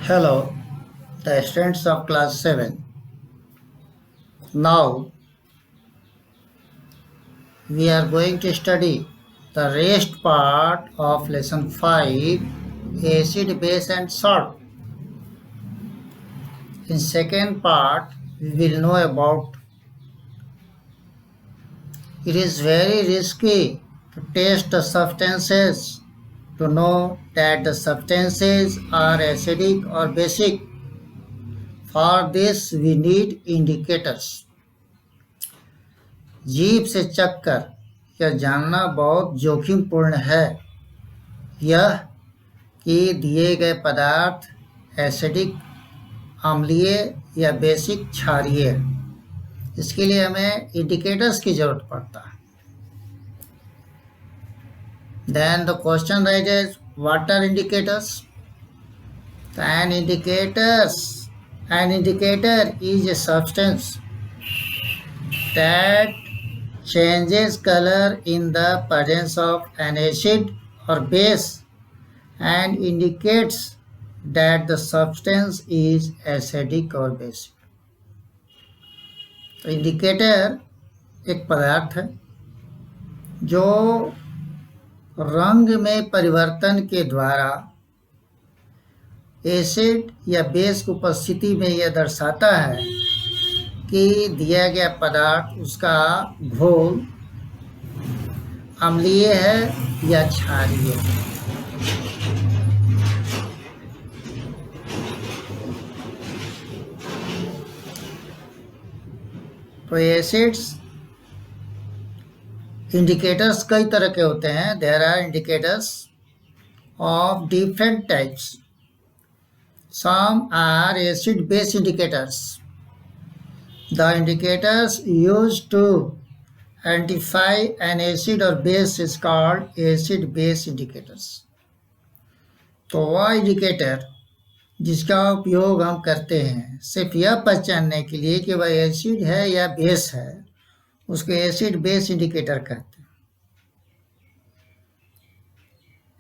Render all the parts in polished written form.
Hello, the students of class 7. Now we are going to study the rest part of lesson 5, acid, base and salt. In second part, we will know about it is very risky to test the substances to know that the substances are acidic or basic. For this we need indicators. जीभ से चखकर यह जानना बहुत जोखिमपूर्ण है यह कि दिए गए पदार्थ एसिडिक, अम्लीय या बेसिक, क्षारीय। इसके लिए हमें इंडिकेटर्स की जरूरत पड़ता है। Then the question raises, what are indicators? An indicator is a substance that changes color in the presence of an acid or base and indicates that the substance is acidic or basic. तो indicator एक पदार्थ है जो रंग में परिवर्तन के द्वारा एसिड या बेस की उपस्थिति में यह दर्शाता है कि दिया गया पदार्थ, उसका घोल अम्लीय है या क्षारीय है। तो एसिड्स इंडिकेटर्स कई तरह के होते हैं। There are indicators of different types. Some are acid base indicators. The indicators used to identify an acid or base is called acid-base indicators. तो वह इंडिकेटर जिसका उपयोग हम करते हैं सिर्फ यह पहचानने के लिए कि वह एसिड है या बेस है, उसको एसिड बेस इंडिकेटर कहते हैं।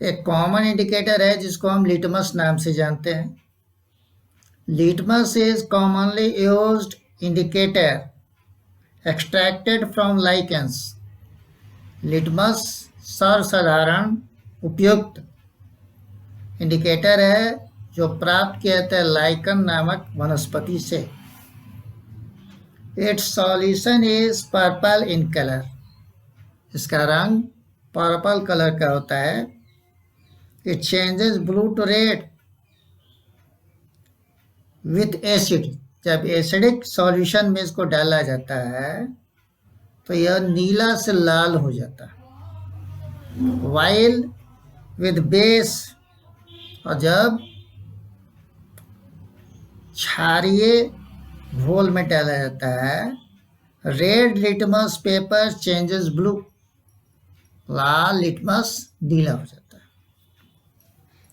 एक कॉमन इंडिकेटर है जिसको हम लिटमस नाम से जानते हैं। Litmus is commonly used indicator extracted from lichens. Litmus सर्वसाधारण उपयुक्त इंडिकेटर है जो प्राप्त किया जाता है लाइकन नामक वनस्पति से। Its solution is purple in color. इसका रंग पर्पल कलर का होता है। It changes blue to red with acid. जब एसिडिक सॉल्यूशन में इसको डाला जाता है तो यह नीला से लाल हो जाता है। वाइल विद बेस, और जब क्षारीय घोल में डाला जाता है, red litmus paper changes blue, लाल लिटमस नीला हो जाता है।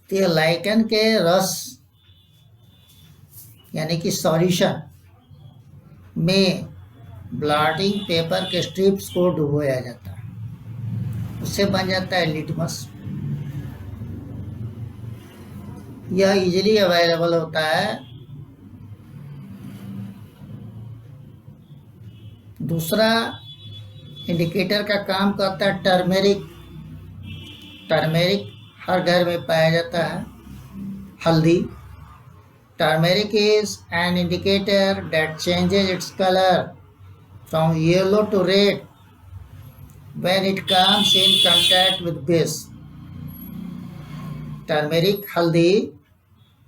तो यह लाइकन के रस यानी कि सॉल्यूशन में ब्लॉटिंग पेपर के स्ट्रिप्स को डुबोया जाता है, उससे बन जाता है लिटमस। यह इजीली अवेलेबल होता है। दूसरा इंडिकेटर का काम करता है टर्मेरिक। टर्मेरिक हर घर में पाया जाता है। हल्दी। Turmeric is an indicator that changes its color from yellow to red when it comes in contact with base. Turmeric हल्दी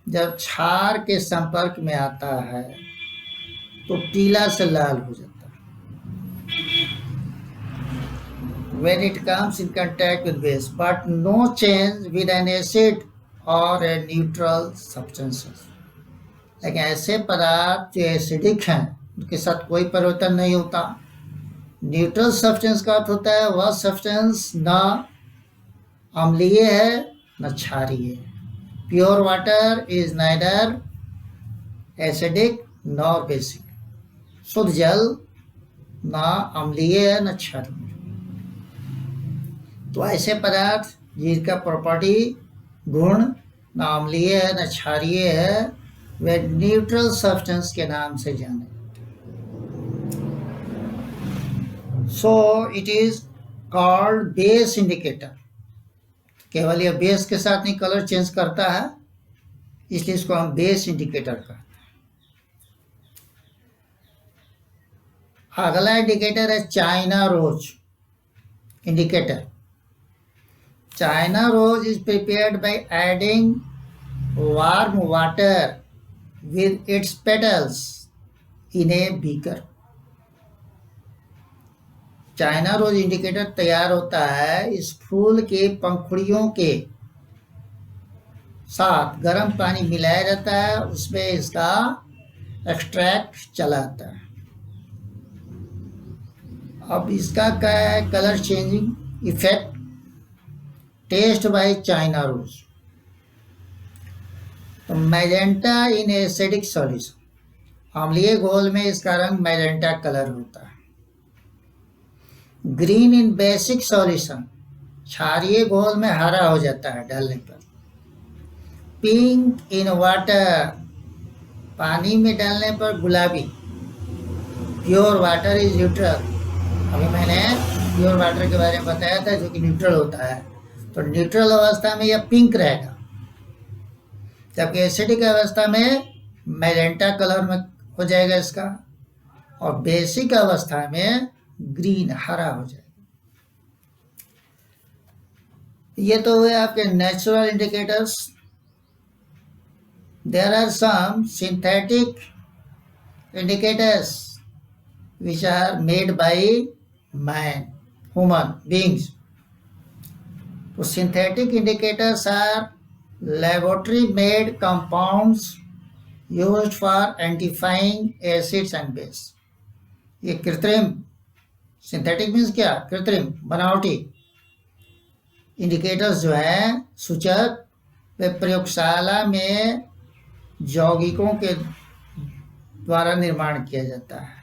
जब क्षार के संपर्क में आता है तो पीला से लाल हो जाता है। When it comes in contact with base, but no change with an acid or a neutral substances. लेकिन ऐसे पदार्थ जो एसिडिक हैं उनके साथ कोई परिवर्तन नहीं होता। न्यूट्रल सब्सटेंस का अर्थ होता है वह सब्सटेंस न अम्लीय है न क्षारीय है। Pure water is neither acidic nor basic. शुद्ध जल न अम्लीय है न क्षारीय। तो ऐसे पदार्थ जिनका प्रॉपर्टी गुण न अम्लीय है न क्षारीय है, वे न्यूट्रल सब्सटेंस के नाम से जाने। So it is called base indicator. केवल यह बेस के साथ नहीं कलर चेंज करता है, इसलिए इसको हम बेस इंडिकेटर कहते हैं। अगला इंडिकेटर है China rose indicator. China rose is prepared by adding warm water with its petals in a beaker। China rose indicator तैयार होता है इस फूल के पंखुड़ियों के साथ गर्म पानी मिलाया जाता है, उसमें इसका एक्सट्रैक्ट चलाता है। अब इसका क्या है colour changing effect. Test by China rose. तो मैजेंटा इन एसिडिक सॉल्यूशन, अम्लीय घोल में इसका रंग मैजेंटा कलर होता है। ग्रीन इन बेसिक सॉल्यूशन, क्षारीय घोल में हरा हो जाता है डालने पर। पिंक इन वाटर, पानी में डालने पर गुलाबी। प्योर वाटर इज न्यूट्रल, अभी मैंने प्योर वाटर के बारे में बताया था जो कि न्यूट्रल होता है। तो न्यूट्रल अवस्था में यह पिंक रहेगा, जबकि एसिडिक अवस्था में मैजेंटा कलर में हो जाएगा इसका, और बेसिक अवस्था में ग्रीन हरा हो जाएगा। ये तो हुए आपके natural indicators. There are some synthetic indicators which are made by human beings. So synthetic indicators are laboratory made compounds used for identifying acids and base। ये कृत्रिम, सिंथेटिक मीन्स क्या, कृत्रिम बनावटी इंडिकेटर्स जो है सूचक, वे प्रयोगशाला में यौगिकों के द्वारा निर्माण किया जाता है,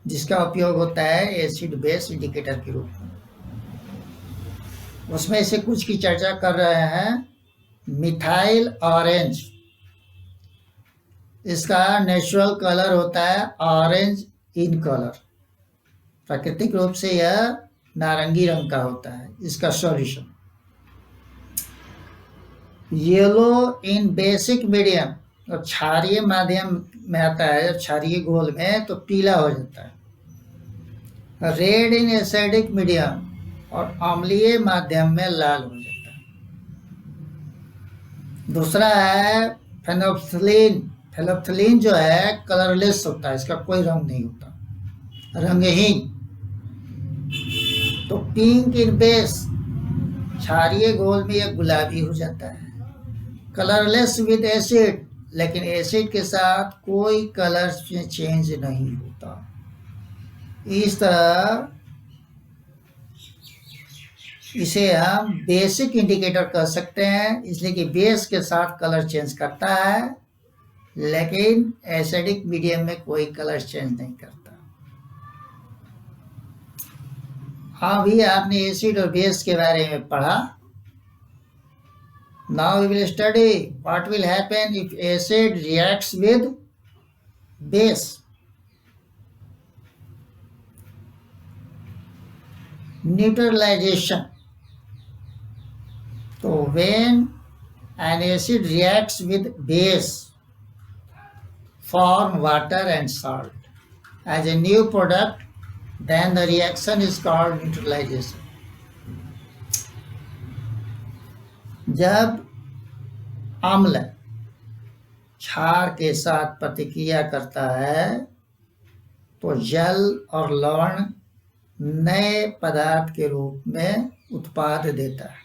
जिसका उपयोग होता है एसिड बेस इंडिकेटर के रूप में। उसमें से कुछ की चर्चा कर रहे हैं। मिथाइल ऑरेंज, इसका नेचुरल कलर होता है ऑरेंज इन कलर, प्राकृतिक रूप से यह नारंगी रंग का होता है। इसका solution yellow in basic medium, और क्षारीय माध्यम में आता है, क्षारीय घोल में तो पीला हो जाता है। रेड इन एसिडिक मीडियम, और अम्लीय माध्यम में लाल हो जाता है। दूसरा है फेनोल्फ्थलीन। फेनोल्फ्थलीन जो है कलरलेस होता है, इसका कोई रंग नहीं होता, रंगहीन। तो पिंक इन बेस, क्षारीय घोल में यह गुलाबी हो जाता है। कलरलेस विद एसिड, लेकिन एसिड के साथ कोई कलर में चेंज नहीं होता। इस तरह इसे हम बेसिक इंडिकेटर कह सकते हैं, इसलिए कि बेस के साथ कलर चेंज करता है, लेकिन एसिडिक मीडियम में कोई कलर चेंज नहीं करता। अभी आपने एसिड और बेस के बारे में पढ़ा। Now we will study what will happen if acid reacts with base. Neutralization. So when an acid reacts with base, form water and salt as a new product, then the reaction is called neutralization. जब अम्ल क्षार के साथ प्रतिक्रिया करता है तो जल और लवण नए पदार्थ के रूप में उत्पाद देता है।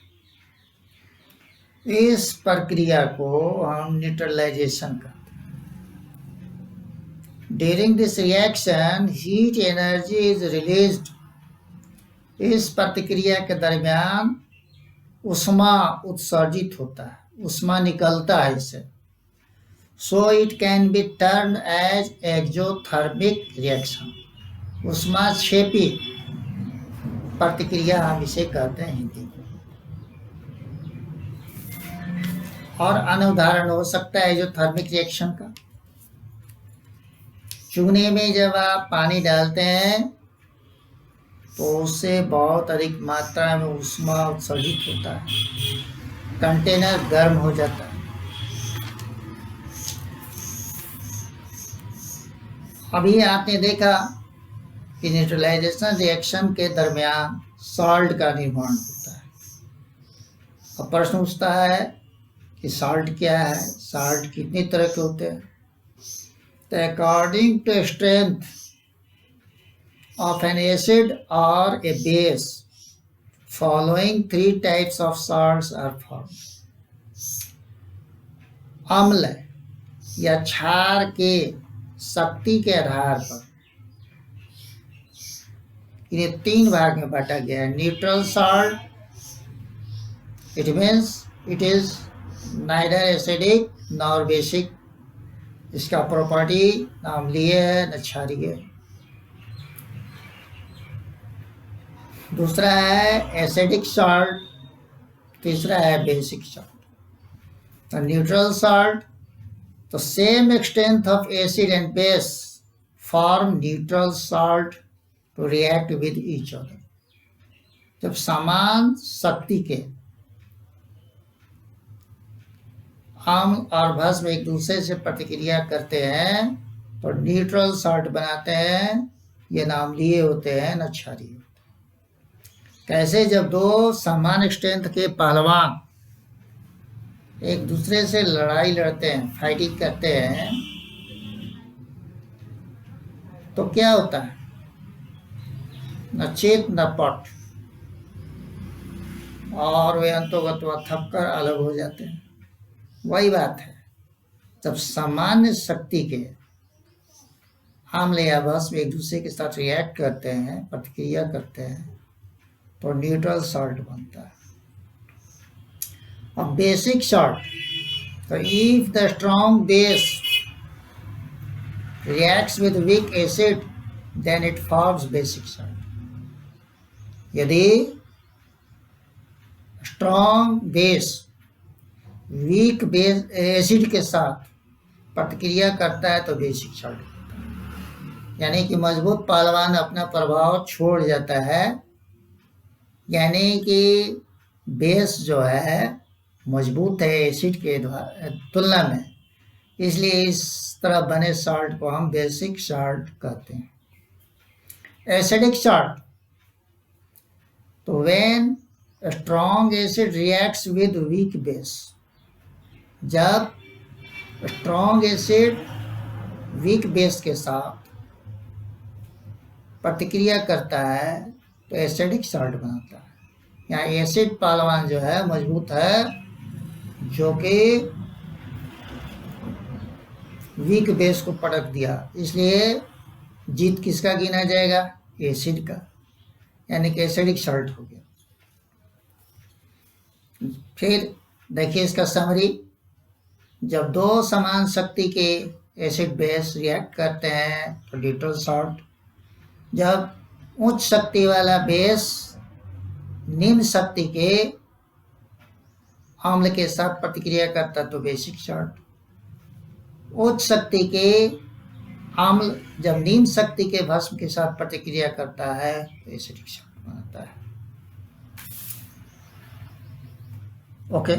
इस प्रक्रिया को हम न्यूट्रलाइजेशन कहते हैं। During this reaction heat energy is released. इस प्रतिक्रिया के दरमियान उष्मा उत्सर्जित होता है, उष्मा निकलता है इससे। So it can be turn as exothermic reaction. उष्मा क्षेपी प्रतिक्रिया हम इसे कहते हैं हिंदी में। और अन्य उदाहरण हो सकता है जो थर्मिक रिएक्शन का, चूने में जब आप पानी डालते हैं तो उससे बहुत अधिक मात्रा में ऊष्मा उत्सर्जित होता है, कंटेनर गर्म हो जाता है। अभी आपने देखा कि न्यूट्रलाइजेशन रिएक्शन के दरमियान सॉल्ट का निर्माण होता है। अब प्रश्न उठता है कि सॉल्ट क्या है, सॉल्ट कितनी तरह के होते हैं। तो according to strength of an acid or a base, following 3 types of salts are formed. अम्ल या क्षार के शक्ति के आधार पर इन्हें 3 भाग में बांटा गया है। Neutral salt, it means it is neither acidic nor basic, इसका प्रॉपर्टी न अम्लीय है न क्षारीय है। दूसरा है एसिडिक सॉल्ट, तीसरा है बेसिक सॉल्ट। तो न्यूट्रल सॉल्ट, तो same strength of acid and base form neutral salt to react with each other. जब समान शक्ति के अम्ल और भस्म एक दूसरे से प्रतिक्रिया करते हैं तो न्यूट्रल सॉल्ट बनाते हैं। ये न अम्लीय होते हैं न क्षारीय। कैसे? जब दो समान स्ट्रेंथ के पहलवान एक दूसरे से लड़ाई लड़ते हैं, फाइटिंग करते हैं, तो क्या होता है? न चेत न पट, और वे अंतोगत्वा थककर अलग हो जाते हैं। वही बात है, जब सामान्य शक्ति के अम्ल या भस्म एक दूसरे के साथ रिएक्ट करते हैं, प्रतिक्रिया करते हैं, तो न्यूट्रल सॉल्ट बनता है। अब बेसिक सॉल्ट, तो if the strong base reacts with weak acid then it forms basic salt. यदि strong base weak base acid के साथ प्रतिक्रिया करता है तो बेसिक सॉल्ट बनता है। यानी कि मजबूत पहलवान अपना प्रभाव छोड़ जाता है, यानी कि बेस जो है मजबूत है एसिड के तुलना में, इसलिए इस तरह बने सॉल्ट को हम बेसिक सॉल्ट कहते हैं। एसिडिक सॉल्ट, तो when strong acid reacts with weak base, जब स्ट्रॉन्ग एसिड वीक बेस के साथ प्रतिक्रिया करता है तो एसिडिक सॉल्ट बनता है। यहाँ एसिड पहलवान जो है मजबूत है, जो कि वीक बेस को पटक दिया, इसलिए जीत किसका गिना जाएगा? एसिड का, यानी कि एसिडिक सॉल्ट हो गया। फिर देखिए इसका समरी। जब दो समान शक्ति के एसिड बेस रिएक्ट करते हैं तो न्यूट्रल सॉल्ट। जब उच्च शक्ति वाला बेस निम्न शक्ति के अम्ल के साथ प्रतिक्रिया करता है तो बेसिक सॉल्ट। उच्च शक्ति के अम्ल जब निम्न शक्ति के भस्म के साथ प्रतिक्रिया करता है तो एसिडिक सॉल्ट बनता है। ओके।